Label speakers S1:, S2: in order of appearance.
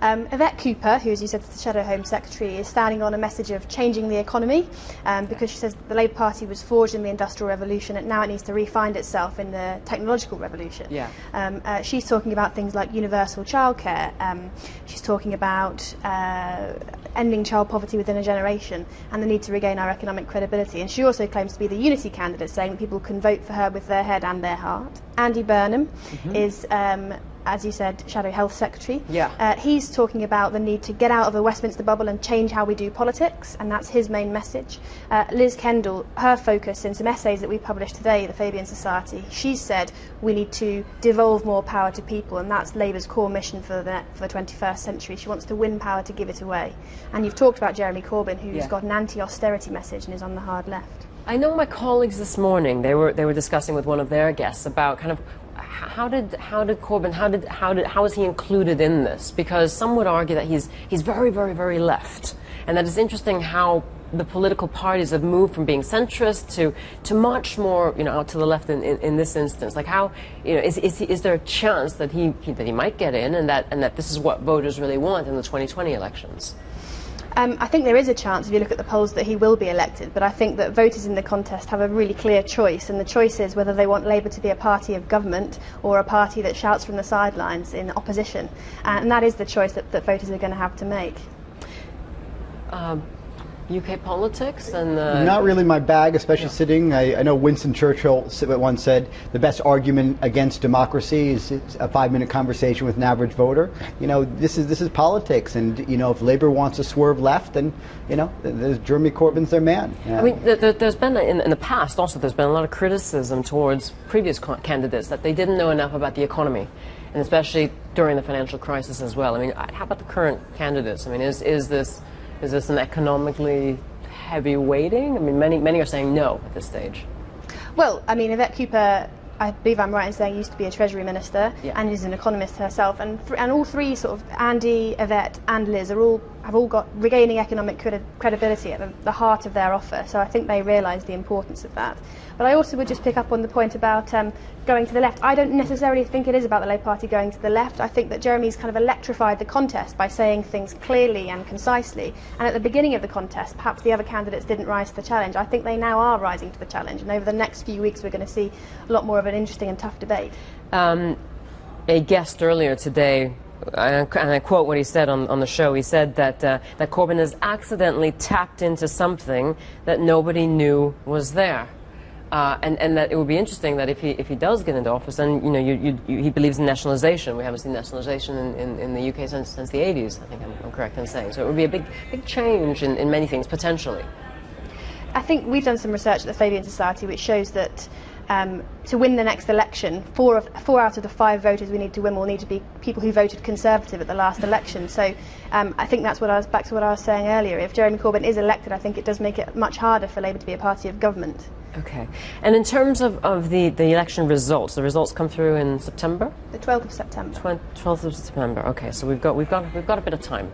S1: Yvette Cooper, who, as you said, is the Shadow Home Secretary, is standing on a message of changing the economy because she says the Labour Party was forged in the Industrial Revolution and now it needs to re-find itself in the technological revolution. She's talking about things like universal childcare. She's talking about ending child poverty within a generation and the need to regain our economic credibility. And she also claims to be the unity candidate, saying that people can vote for her with their head and their heart. Andy Burnham is, as you said, Shadow Health Secretary. He's talking about the need to get out of the Westminster bubble and change how we do politics, and that's his main message. Liz Kendall, her focus in some essays that we published today, the Fabian Society, she said we need to devolve more power to people, and that's Labour's core mission for the 21st century. She wants to win power to give it away. And you've talked about Jeremy Corbyn, who's got an anti-austerity message and is on the hard left.
S2: I know my colleagues this morning, they were discussing with one of their guests about kind of how is he included in this? Because some would argue that he's very, very, very left, and that it's interesting how the political parties have moved from being centrist to much more, out to the left in this instance. Like how, is there a chance that he might get in, and that this is what voters really want in the 2020 elections?
S1: I think there is a chance, if you look at the polls, that he will be elected, but I think that voters in the contest have a really clear choice, and the choice is whether they want Labour to be a party of government or a party that shouts from the sidelines in opposition, and that is the choice that voters are going to have to make.
S2: UK politics and
S3: not really my bag, especially sitting. I know Winston Churchill once said the best argument against democracy is a 5-minute conversation with an average voter. This is politics, and if Labour wants to swerve left, then there's Jeremy Corbyn's their man.
S2: I mean, there's been in the past also there's been a lot of criticism towards previous candidates that they didn't know enough about the economy, and especially during the financial crisis as well. I mean, how about the current candidates? I mean, is this an economically heavy weighting? I mean, many are saying no at this stage.
S1: Well, I mean, Yvette Cooper, I believe I'm right in saying, used to be a Treasury Minister and is an economist herself. And all three, sort of Andy, Yvette and Liz, have all got regaining economic credibility at the heart of their offer. So I think they realise the importance of that. But I also would just pick up on the point about going to the left. I don't necessarily think it is about the Labour Party going to the left. I think that Jeremy's kind of electrified the contest by saying things clearly and concisely. And at the beginning of the contest, perhaps the other candidates didn't rise to the challenge. I think they now are rising to the challenge. And over the next few weeks, we're going to see a lot more of an interesting and tough debate.
S2: A guest earlier today, and I quote what he said on the show, he said that Corbyn has accidentally tapped into something that nobody knew was there. And that it would be interesting that if he does get into office, then he believes in nationalisation. We haven't seen nationalisation in the UK since the 80s. I think I'm correct in saying. So it would be a big change in many things potentially.
S1: I think we've done some research at the Fabian Society which shows that to win the next election, 4 out of the 5 voters we need to win will need to be people who voted Conservative at the last election. So I think that's back to what I was saying earlier. If Jeremy Corbyn is elected, I think it does make it much harder for Labour to be a party of government.
S2: Okay. And in terms of the election results, the results come through in September?
S1: The 12th of September.
S2: 12th of September. Okay, so we've got a bit of time.